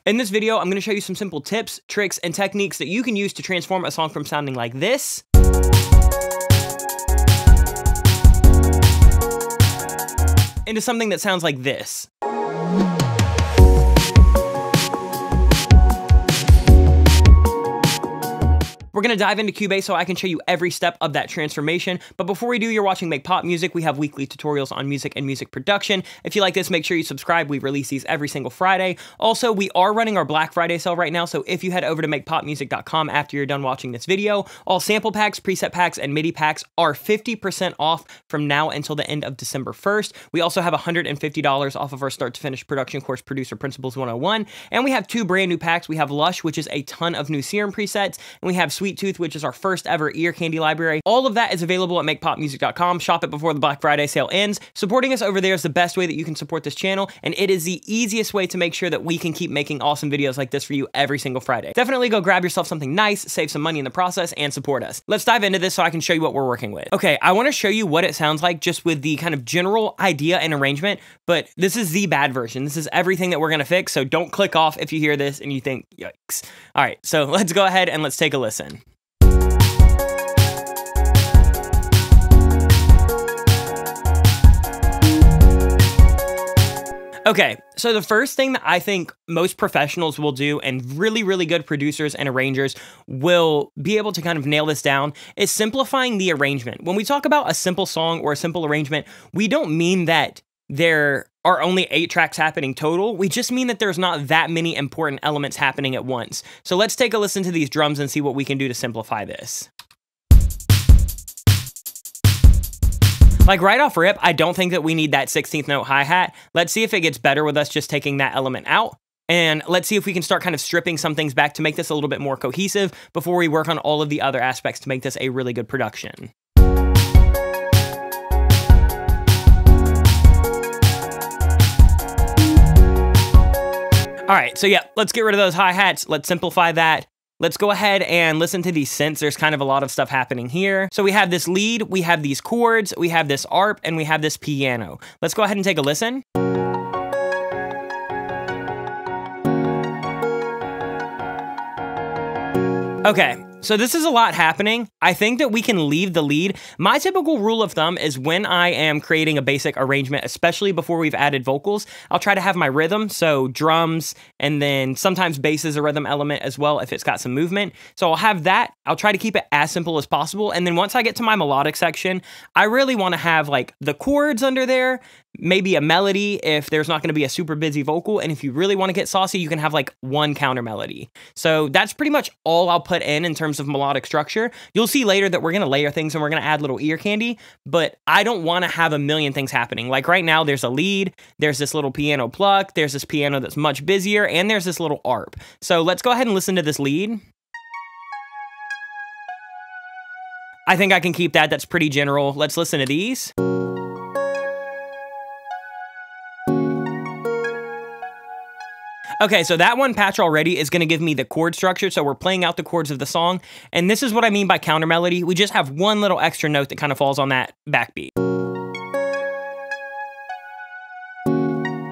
In this video, I'm going to show you some simple tips, tricks, and techniques that you can use to transform a song from sounding like this into something that sounds like this. We're going to dive into Cubase so I can show you every step of that transformation. But before we do, you're watching Make Pop Music. We have weekly tutorials on music and music production. If you like this, make sure you subscribe. We release these every single Friday. Also, we are running our Black Friday sale right now. So if you head over to makepopmusic.com after you're done watching this video, all sample packs, preset packs, and MIDI packs are 50% off from now until the end of December 1st. We also have $150 off of our start to finish production course, Producer Principles 101. And we have 2 brand new packs. We have Lush, which is a ton of new serum presets, and we have Sweet Tooth, which is our first ever ear candy library. All of that is available at makepopmusic.com. Shop it before the Black Friday sale ends. Supporting us over there is the best way that you can support this channel, and it is the easiest way to make sure that we can keep making awesome videos like this for you every single Friday. Definitely go grab yourself something nice, save some money in the process, and support us. Let's dive into this so I can show you what we're working with. Okay, I want to show you what it sounds like just with the kind of general idea and arrangement, but this is the bad version. This is everything that we're going to fix, so don't click off if you hear this and you think, yikes. All right, so let's go ahead and let's take a listen. Okay, so the first thing that I think most professionals will do, and really, really good producers and arrangers will be able to kind of nail this down, is simplifying the arrangement. When we talk about a simple song or a simple arrangement, we don't mean that there are only 8 tracks happening total. We just mean that there's not that many important elements happening at once. So let's take a listen to these drums and see what we can do to simplify this. Like right off rip, I don't think that we need that 16th note hi-hat. Let's see if it gets better with us just taking that element out. And let's see if we can start kind of stripping some things back to make this a little bit more cohesive before we work on all of the other aspects to make this a really good production. All right, so yeah, let's get rid of those hi-hats. Let's simplify that. Let's go ahead and listen to these synths. There's kind of a lot of stuff happening here. So we have this lead, we have these chords, we have this ARP, and we have this piano. Let's go ahead and take a listen. Okay. So this is a lot happening. I think that we can leave the lead. My typical rule of thumb is when I am creating a basic arrangement, especially before we've added vocals, I'll try to have my rhythm, so drums, and then sometimes bass is a rhythm element as well if it's got some movement. So I'll have that. I'll try to keep it as simple as possible. And then once I get to my melodic section, I really want to have like the chords under there, maybe a melody if there's not going to be a super busy vocal. And if you really want to get saucy, you can have like one counter melody. So that's pretty much all I'll put in terms of melodic structure. You'll see later that we're going to layer things and we're going to add little ear candy, but I don't want to have a million things happening. Like right now, there's a lead, there's this little piano pluck, there's this piano that's much busier, and there's this little ARP. So let's go ahead and listen to this lead. I think I can keep that. That's pretty general. Let's listen to these. Okay, so that one patch already is going to give me the chord structure, so we're playing out the chords of the song, and this is what I mean by counter melody. We just have one little extra note that kind of falls on that backbeat.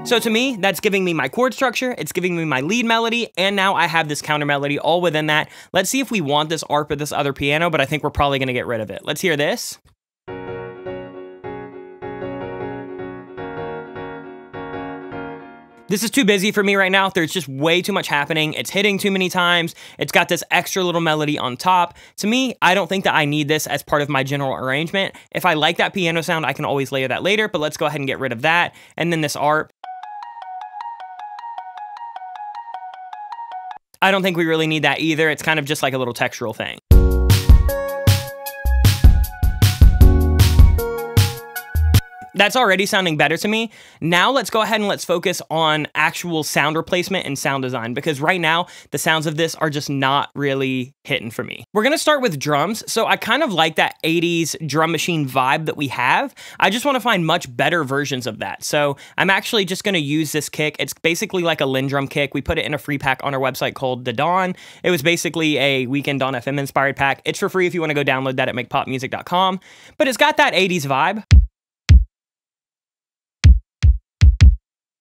So to me, that's giving me my chord structure, it's giving me my lead melody, and now I have this counter melody all within that. Let's see if we want this ARP or this other piano, but I think we're probably going to get rid of it. Let's hear this. This is too busy for me right now. There's just way too much happening. It's hitting too many times. It's got this extra little melody on top. To me, I don't think that I need this as part of my general arrangement. If I like that piano sound, I can always layer that later, but let's go ahead and get rid of that. And then this ARP. I don't think we really need that either. It's kind of just like a little textural thing. That's already sounding better to me. Now let's go ahead and let's focus on actual sound replacement and sound design, because right now the sounds of this are just not really hitting for me. We're gonna start with drums. So I kind of like that 80s drum machine vibe that we have. I just wanna find much better versions of that. So I'm actually just gonna use this kick. It's basically like a Lindrum kick. We put it in a free pack on our website called The Dawn. It was basically a Weekend Dawn FM inspired pack. It's for free if you wanna go download that at makepopmusic.com. But it's got that 80s vibe.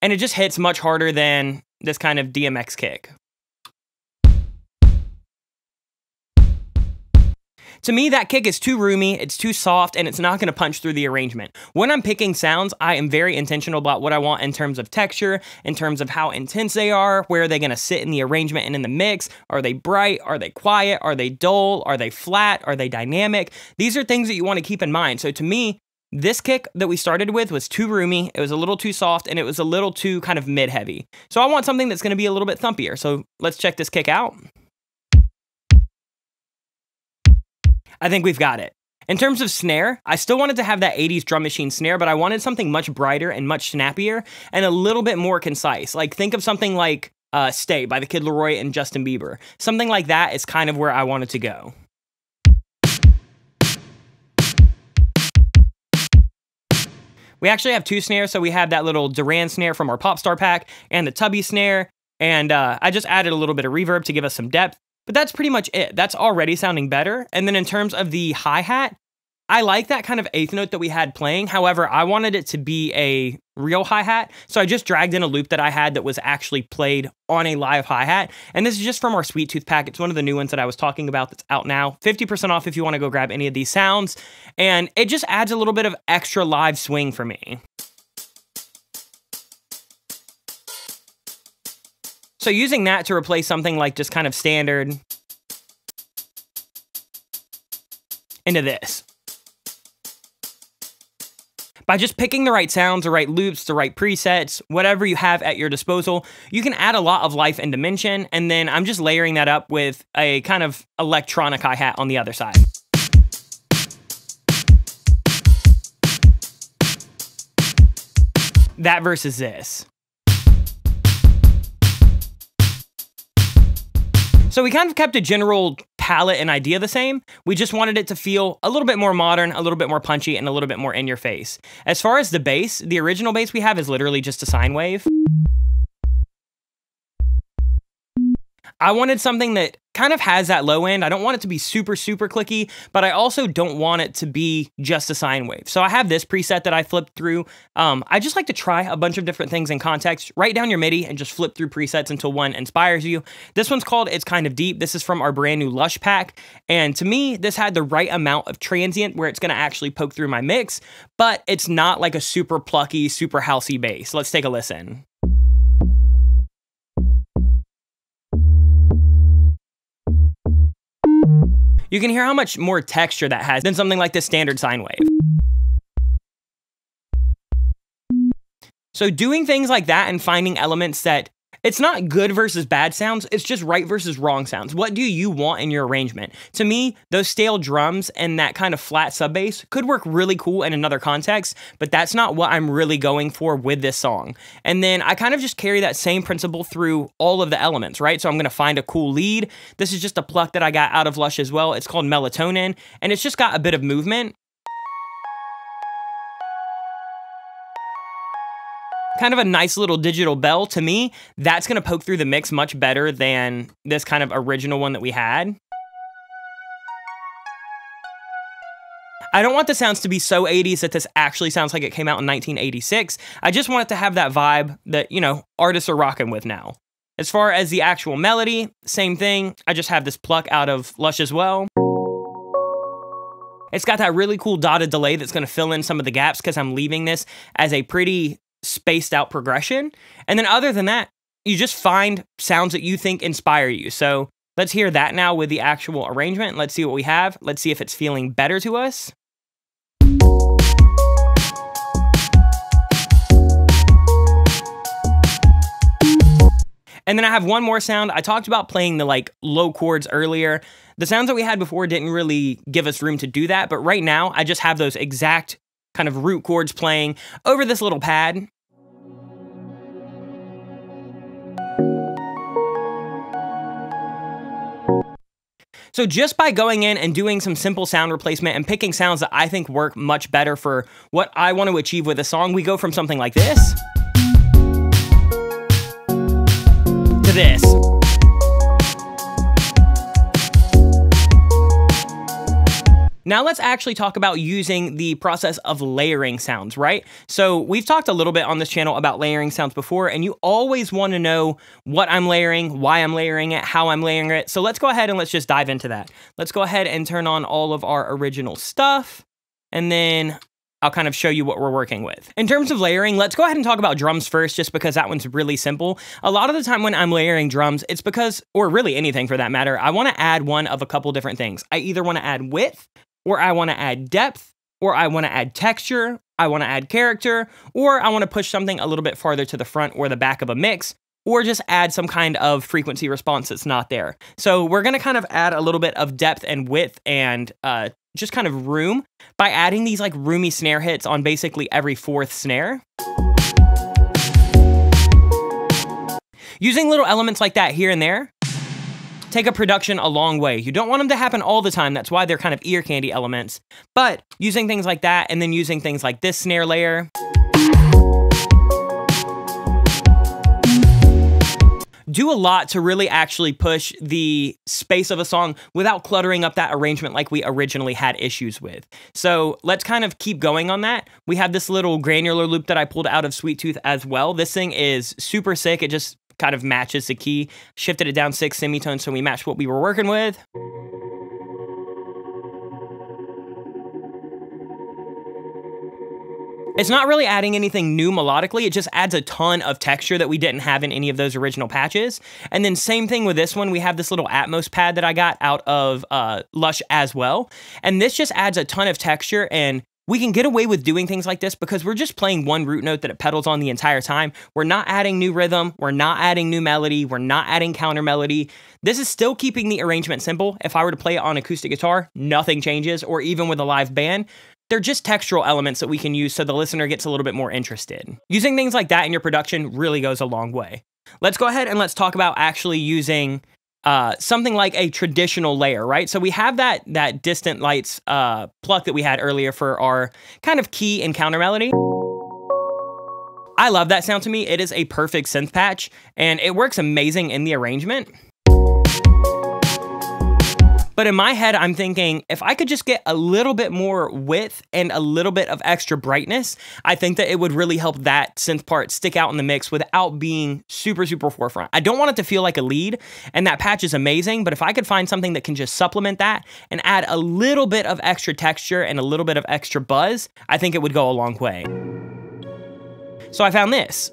And it just hits much harder than this kind of DMX kick. To me, that kick is too roomy, it's too soft, and it's not going to punch through the arrangement. When I'm picking sounds, I am very intentional about what I want in terms of texture, in terms of how intense they are, where are they going to sit in the arrangement and in the mix, are they bright, are they quiet, are they dull, are they flat, are they dynamic? These are things that you want to keep in mind. So to me, this kick that we started with was too roomy, it was a little too soft, and it was a little too kind of mid-heavy. So I want something that's going to be a little bit thumpier. So let's check this kick out. I think we've got it. In terms of snare, I still wanted to have that 80s drum machine snare, but I wanted something much brighter and much snappier and a little bit more concise. Like, think of something like Stay by the Kid Laroi and Justin Bieber. Something like that is kind of where I wanted to go. We actually have two snares, so we have that little Duran snare from our Popstar pack and the Tubby snare, and I just added a little bit of reverb to give us some depth. But that's pretty much it. That's already sounding better. And then in terms of the hi-hat, I like that kind of eighth note that we had playing. However, I wanted it to be a real hi-hat. So I just dragged in a loop that I had that was actually played on a live hi-hat. And this is just from our Sweet Tooth pack. It's one of the new ones that I was talking about that's out now. 50% off if you want to go grab any of these sounds. And it just adds a little bit of extra live swing for me. So using that to replace something like just kind of standard into this. By just picking the right sounds, the right loops, the right presets, whatever you have at your disposal, you can add a lot of life and dimension, and then I'm just layering that up with a kind of electronic hi-hat on the other side. That versus this. So we kind of kept a general palette and idea the same. We just wanted it to feel a little bit more modern, a little bit more punchy, and a little bit more in your face. As far as the bass, the original bass we have is literally just a sine wave. I wanted something that kind of has that low end. I don't want it to be super, super clicky, but I also don't want it to be just a sine wave. So I have this preset that I flipped through. I just like to try a bunch of different things in context. Write down your MIDI and just flip through presets until one inspires you. This one's called It's Kind of Deep. This is from our brand new Lush pack. And to me, this had the right amount of transient where it's going to actually poke through my mix, but it's not like a super plucky, super housey bass. Let's take a listen. You can hear how much more texture that has than something like this standard sine wave. So doing things like that and finding elements that it's not good versus bad sounds, it's just right versus wrong sounds. What do you want in your arrangement? To me, those stale drums and that kind of flat sub bass could work really cool in another context, but that's not what I'm really going for with this song. And then I kind of just carry that same principle through all of the elements, right? So I'm gonna find a cool lead. This is just a pluck that I got out of Lush as well. It's called Melatonin, and it's just got a bit of movement. Kind of a nice little digital bell. To me, that's going to poke through the mix much better than this kind of original one that we had. I don't want the sounds to be so 80s that this actually sounds like it came out in 1986. I just want it to have that vibe that, you know, artists are rocking with now. As far as the actual melody, same thing. I just have this pluck out of Lush as well. It's got that really cool dotted delay that's going to fill in some of the gaps because I'm leaving this as a pretty spaced out progression. And then other than that, you just find sounds that you think inspire you. So let's hear that now with the actual arrangement. Let's see what we have. Let's see if it's feeling better to us. And then I have one more sound. I talked about playing the like low chords earlier. The sounds that we had before didn't really give us room to do that, but right now I just have those exact kind of root chords playing over this little pad. So just by going in and doing some simple sound replacement and picking sounds that I think work much better for what I want to achieve with a song, we go from something like this to this. Now let's actually talk about using the process of layering sounds, right? So we've talked a little bit on this channel about layering sounds before, and you always want to know what I'm layering, why I'm layering it, how I'm layering it. So let's go ahead and let's just dive into that. Let's go ahead and turn on all of our original stuff, and then I'll kind of show you what we're working with. In terms of layering, let's go ahead and talk about drums first, just because that one's really simple. A lot of the time when I'm layering drums, it's because, or really anything for that matter, I want to add one of a couple different things. I either want to add width, or I want to add depth, or I want to add texture, I want to add character, or I want to push something a little bit farther to the front or the back of a mix, or just add some kind of frequency response that's not there. So we're going to kind of add a little bit of depth and width and just kind of room by adding these like roomy snare hits on basically every fourth snare. Using little elements like that here and there take a production a long way. You don't want them to happen all the time. That's why they're kind of ear candy elements. But using things like that and then using things like this snare layer do a lot to really actually push the space of a song without cluttering up that arrangement like we originally had issues with. So let's kind of keep going on that. We have this little granular loop that I pulled out of Sweet Tooth as well. This thing is super sick. It just kind of matches the key. Shifted it down 6 semitones so we matched what we were working with. It's not really adding anything new melodically, it just adds a ton of texture that we didn't have in any of those original patches. And then same thing with this one, we have this little Atmos pad that I got out of Lush as well. And this just adds a ton of texture, and we can get away with doing things like this because we're just playing one root note that it pedals on the entire time. We're not adding new rhythm, we're not adding new melody, we're not adding counter melody. This is still keeping the arrangement simple. If I were to play it on acoustic guitar, nothing changes, or even with a live band. They're just textural elements that we can use so the listener gets a little bit more interested. Using things like that in your production really goes a long way. Let's go ahead and let's talk about actually using something like a traditional layer, right? So we have that distant lights pluck that we had earlier for our kind of key and counter melody. I love that sound to me. It is a perfect synth patch, and it works amazing in the arrangement. But in my head, I'm thinking, if I could just get a little bit more width and a little bit of extra brightness, I think that it would really help that synth part stick out in the mix without being super, super forefront. I don't want it to feel like a lead, and that patch is amazing, but if I could find something that can just supplement that and add a little bit of extra texture and a little bit of extra buzz, I think it would go a long way. So I found this.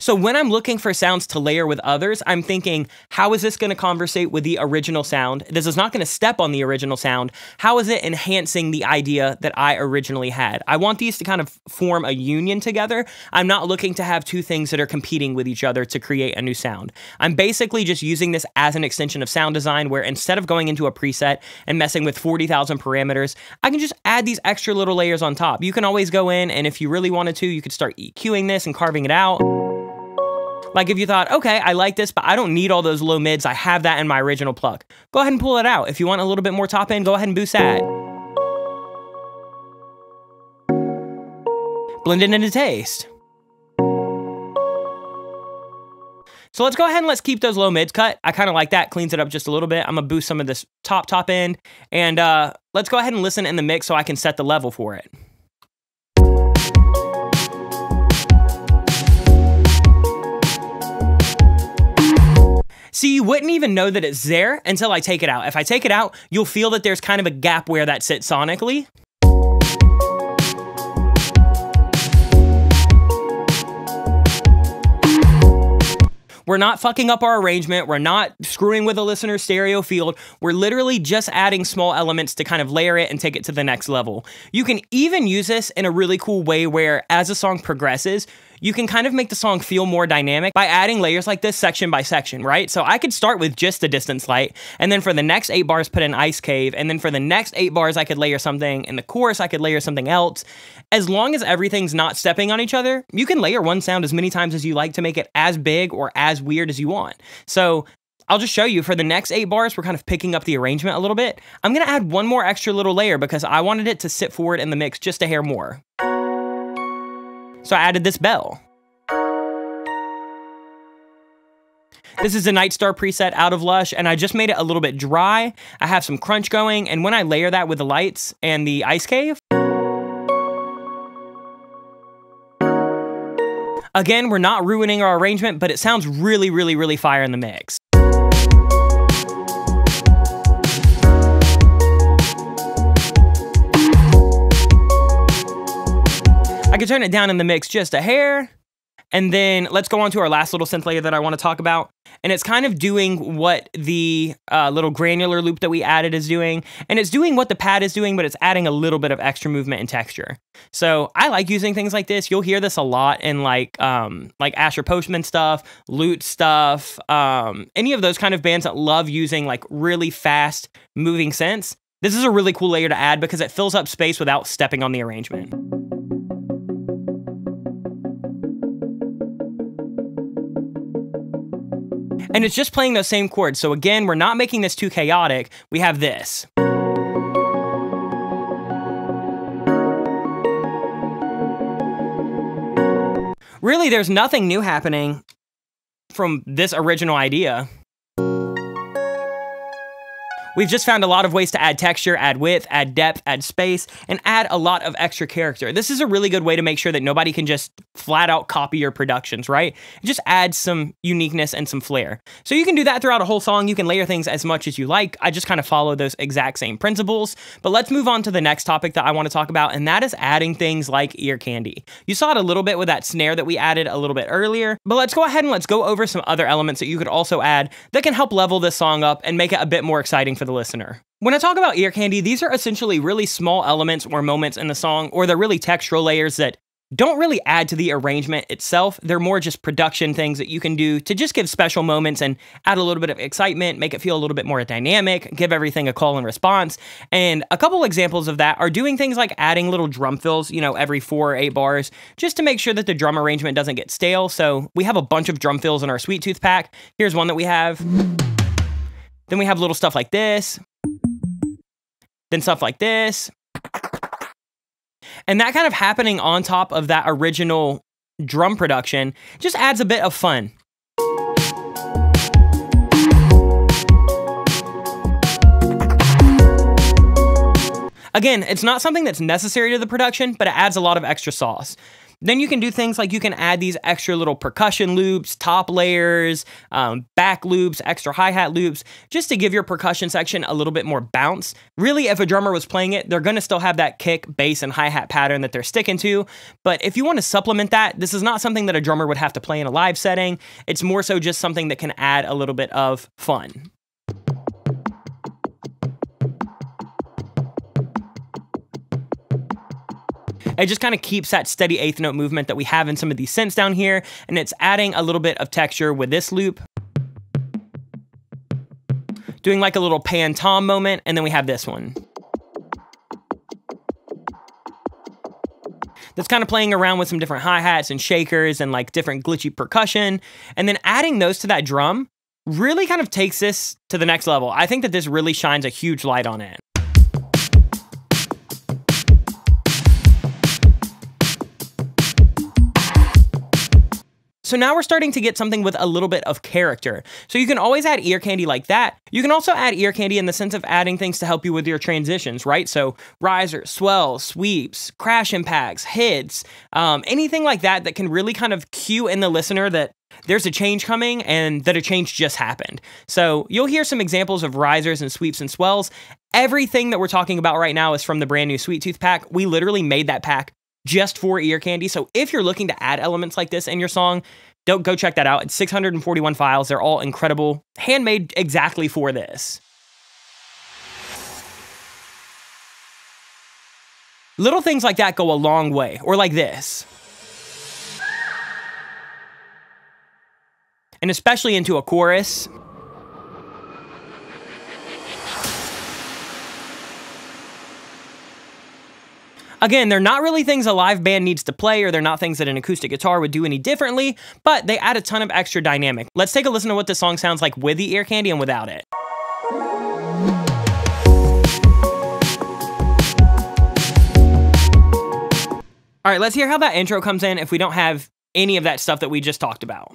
So when I'm looking for sounds to layer with others, I'm thinking, how is this going to conversate with the original sound? This is not going to step on the original sound. How is it enhancing the idea that I originally had? I want these to kind of form a union together. I'm not looking to have two things that are competing with each other to create a new sound. I'm basically just using this as an extension of sound design, where instead of going into a preset and messing with 40,000 parameters, I can just add these extra little layers on top. You can always go in, and if you really wanted to, you could start EQing this and carving it out. Like if you thought, okay, I like this, but I don't need all those low mids, I have that in my original pluck. Go ahead and pull it out. If you want a little bit more top end, go ahead and boost that. Blend it into taste. So let's go ahead and let's keep those low mids cut. I kind of like that, cleans it up just a little bit. I'm gonna boost some of this top end, and let's go ahead and listen in the mix so I can set the level for it. See, you wouldn't even know that it's there until I take it out. If I take it out, you'll feel that there's kind of a gap where that sits sonically. We're not fucking up our arrangement. We're not screwing with the listener's stereo field. We're literally just adding small elements to kind of layer it and take it to the next level. You can even use this in a really cool way where as a song progresses, you can kind of make the song feel more dynamic by adding layers like this section by section, right? So I could start with just the distance light, and then for the next 8 bars put in Ice Cave, and then for the next 8 bars I could layer something, in the chorus I could layer something else. As long as everything's not stepping on each other, you can layer one sound as many times as you like to make it as big or as weird as you want. So I'll just show you for the next 8 bars, we're kind of picking up the arrangement a little bit. I'm gonna add one more extra little layer because I wanted it to sit forward in the mix just a hair more. So I added this bell. This is a Night Star preset out of Lush, and I just made it a little bit dry. I have some crunch going, and when I layer that with the lights and the ice cave, again, we're not ruining our arrangement, but it sounds really, really, really fire in the mix. I can turn it down in the mix just a hair, and then let's go on to our last little synth layer that I want to talk about, and it's kind of doing what the little granular loop that we added is doing, and it's doing what the pad is doing, but it's adding a little bit of extra movement and texture. So I like using things like this. You'll hear this a lot in like Asher Postman stuff, Lute stuff, any of those kind of bands that love using like really fast moving synths. This is a really cool layer to add because it fills up space without stepping on the arrangement. And it's just playing those same chords. So again, we're not making this too chaotic. We have this. Really, there's nothing new happening from this original idea. We've just found a lot of ways to add texture, add width, add depth, add space, and add a lot of extra character. This is a really good way to make sure that nobody can just flat out copy your productions, right? It just adds some uniqueness and some flair. So you can do that throughout a whole song. You can layer things as much as you like. I just kind of follow those exact same principles. But let's move on to the next topic that I want to talk about, and that is adding things like ear candy. You saw it a little bit with that snare that we added a little bit earlier, but let's go ahead and let's go over some other elements that you could also add that can help level this song up and make it a bit more exciting for the listener. When I talk about ear candy, these are essentially really small elements or moments in the song, or they're really textural layers that don't really add to the arrangement itself. They're more just production things that you can do to just give special moments and add a little bit of excitement, make it feel a little bit more dynamic, give everything a call and response. And a couple examples of that are doing things like adding little drum fills, you know, every 4 or 8 bars, just to make sure that the drum arrangement doesn't get stale. So we have a bunch of drum fills in our Sweet Tooth pack. Here's one that we have. Then we have little stuff like this. Then stuff like this. And that kind of happening on top of that original drum production just adds a bit of fun. Again, it's not something that's necessary to the production, but it adds a lot of extra sauce. Then you can do things like you can add these extra little percussion loops, top layers, back loops, extra hi-hat loops, just to give your percussion section a little bit more bounce. Really, if a drummer was playing it, they're gonna still have that kick, bass, and hi-hat pattern that they're sticking to. But if you want to supplement that, this is not something that a drummer would have to play in a live setting. It's more so just something that can add a little bit of fun. It just kind of keeps that steady 8th note movement that we have in some of these synths down here, and it's adding a little bit of texture with this loop. Doing like a little pan-tom moment, and then we have this one. That's kind of playing around with some different hi-hats and shakers and like different glitchy percussion, and then adding those to that drum really kind of takes this to the next level. I think that this really shines a huge light on it. So now we're starting to get something with a little bit of character. So you can always add ear candy like that. You can also add ear candy in the sense of adding things to help you with your transitions, right? So risers, swells, sweeps, crash impacts, hits, anything like that that can really kind of cue in the listener that there's a change coming and that a change just happened. So you'll hear some examples of risers and sweeps and swells. Everything that we're talking about right now is from the brand new Sweet Tooth pack. We literally made that pack just for ear candy. So if you're looking to add elements like this in your song, don't go check that out. It's 641 files. They're all incredible, handmade exactly for this. Little things like that go a long way, or like this. And especially into a chorus. Again, they're not really things a live band needs to play, or they're not things that an acoustic guitar would do any differently, but they add a ton of extra dynamic. Let's take a listen to what this song sounds like with the ear candy and without it. All right, let's hear how that intro comes in if we don't have any of that stuff that we just talked about.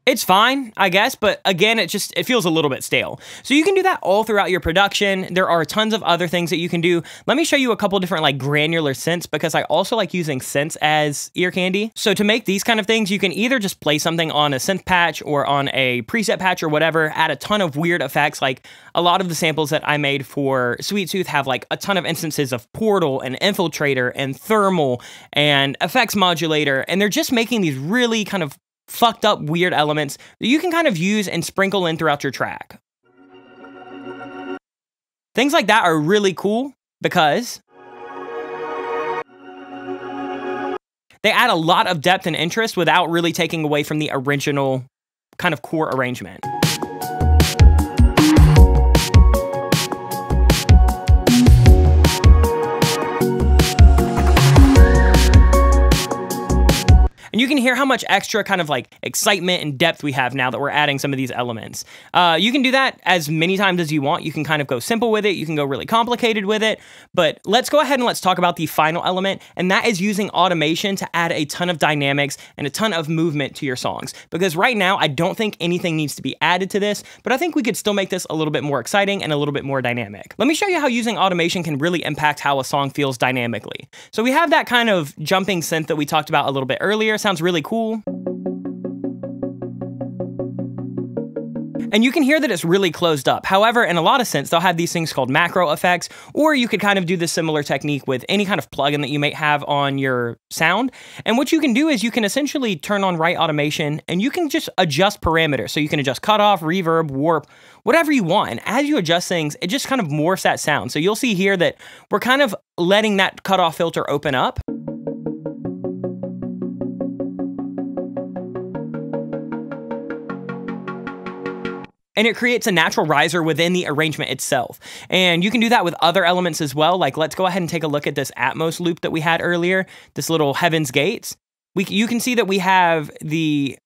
It's fine, I guess, but again, it feels a little bit stale. So you can do that all throughout your production. There are tons of other things that you can do. Let me show you a couple different like granular synths, because I also like using synths as ear candy. So to make these kind of things, you can either just play something on a synth patch or on a preset patch or whatever, add a ton of weird effects. Like a lot of the samples that I made for Sweet Tooth have like a ton of instances of Portal and Infiltrator and Thermal and Effects Modulator, and they're just making these really kind of fucked up weird elements that you can kind of use and sprinkle in throughout your track. Things like that are really cool because they add a lot of depth and interest without really taking away from the original kind of core arrangement. And you can hear how much extra kind of like excitement and depth we have now that we're adding some of these elements. You can do that as many times as you want. You can kind of go simple with it. You can go really complicated with it. But let's go ahead and let's talk about the final element. And that is using automation to add a ton of dynamics and a ton of movement to your songs. Because right now, I don't think anything needs to be added to this, but I think we could still make this a little bit more exciting and a little bit more dynamic. Let me show you how using automation can really impact how a song feels dynamically. So we have that kind of jumping synth that we talked about a little bit earlier. Sounds really cool. And you can hear that it's really closed up. However, in a lot of synths, they'll have these things called macro effects, or you could kind of do this similar technique with any kind of plugin that you might have on your sound. And what you can do is you can essentially turn on right automation, and you can just adjust parameters. So you can adjust cutoff, reverb, warp, whatever you want. And as you adjust things, it just kind of morphs that sound. So you'll see here that we're kind of letting that cutoff filter open up. And it creates a natural riser within the arrangement itself. And you can do that with other elements as well. Like, let's go ahead and take a look at this Atmos loop that we had earlier, this little Heaven's Gates. You can see that we have the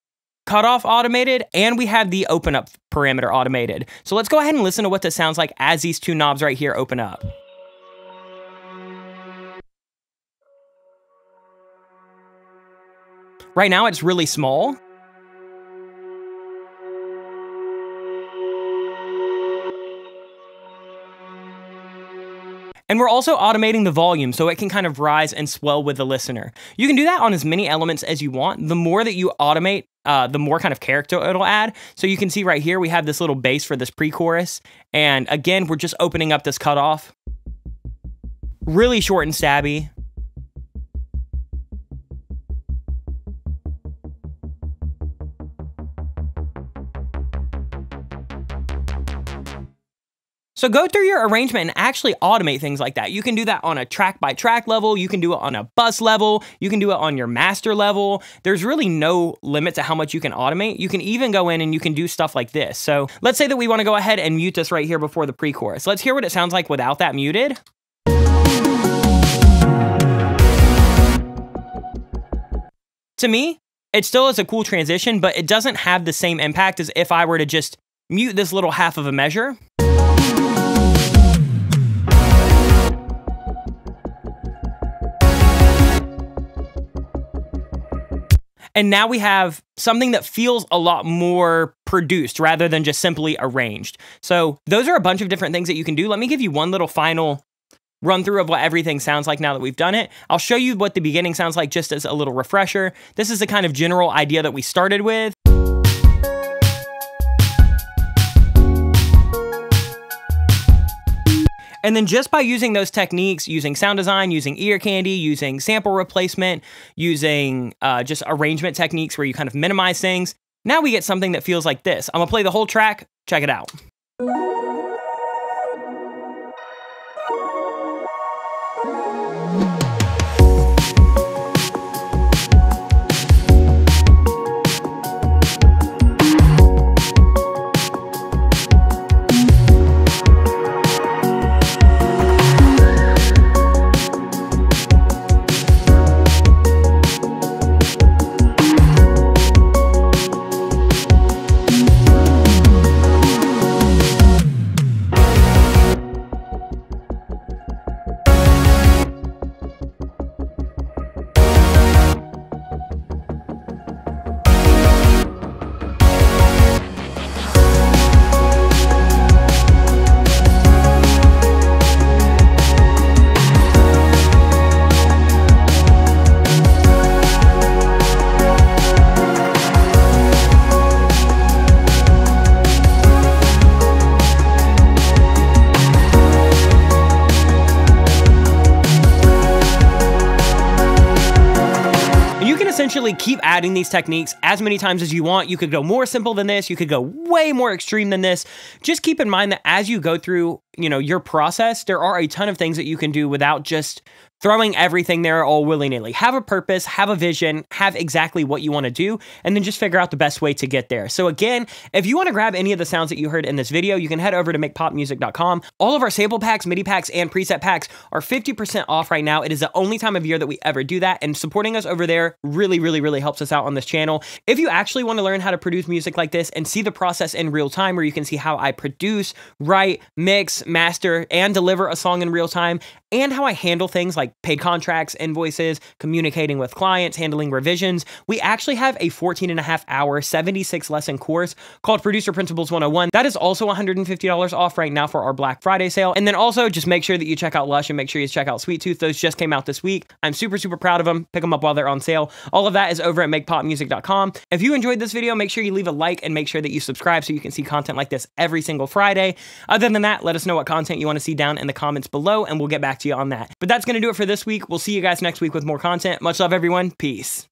cutoff automated and we have the open up parameter automated. So let's go ahead and listen to what this sounds like as these two knobs right here open up. Right now it's really small. And we're also automating the volume so it can kind of rise and swell with the listener. You can do that on as many elements as you want. The more that you automate, the more kind of character it'll add. So you can see right here, we have this little bass for this pre-chorus. And again, we're just opening up this cutoff. Really short and stabby. So go through your arrangement and actually automate things like that. You can do that on a track-by-track level. You can do it on a bus level. You can do it on your master level. There's really no limit to how much you can automate. You can even go in and you can do stuff like this. So let's say that we want to go ahead and mute this right here before the pre-chorus. Let's hear what it sounds like without that muted. To me, it still is a cool transition, but it doesn't have the same impact as if I were to just mute this little half of a measure. And now we have something that feels a lot more produced rather than just simply arranged. So those are a bunch of different things that you can do. Let me give you one little final run through of what everything sounds like now that we've done it. I'll show you what the beginning sounds like just as a little refresher. This is the kind of general idea that we started with. And then just by using those techniques, using sound design, using ear candy, using sample replacement, using just arrangement techniques where you kind of minimize things, now we get something that feels like this. I'm gonna play the whole track, check it out. essentially keep adding these techniques as many times as you want. You could go more simple than this. You could go way more extreme than this. Just keep in mind that as you go through, your process, there are a ton of things that you can do without just throwing everything there all willy-nilly. Have a purpose, have a vision, have exactly what you want to do, and then just figure out the best way to get there. So again, if you want to grab any of the sounds that you heard in this video, you can head over to makepopmusic.com. All of our sample packs, MIDI packs, and preset packs are 50% off right now. It is the only time of year that we ever do that, and supporting us over there really helps us out on this channel. If you actually want to learn how to produce music like this and see the process in real time, where you can see how I produce, write, mix, master, and deliver a song in real time, and how I handle things like paid contracts, invoices, communicating with clients, handling revisions, we actually have a 14.5-hour, 76-lesson course called Producer Principles 101. That is also $150 off right now for our Black Friday sale. And then also just make sure that you check out Lush and make sure you check out Sweet Tooth. Those just came out this week. I'm super proud of them. Pick them up while they're on sale. All of that is over at makepopmusic.com. If you enjoyed this video, make sure you leave a like and make sure that you subscribe so you can see content like this every single Friday. Other than that, let us know what content you want to see down in the comments below, and we'll get back to you on that. But that's going to do it for this week. We'll see you guys next week with more content. Much love, everyone. Peace.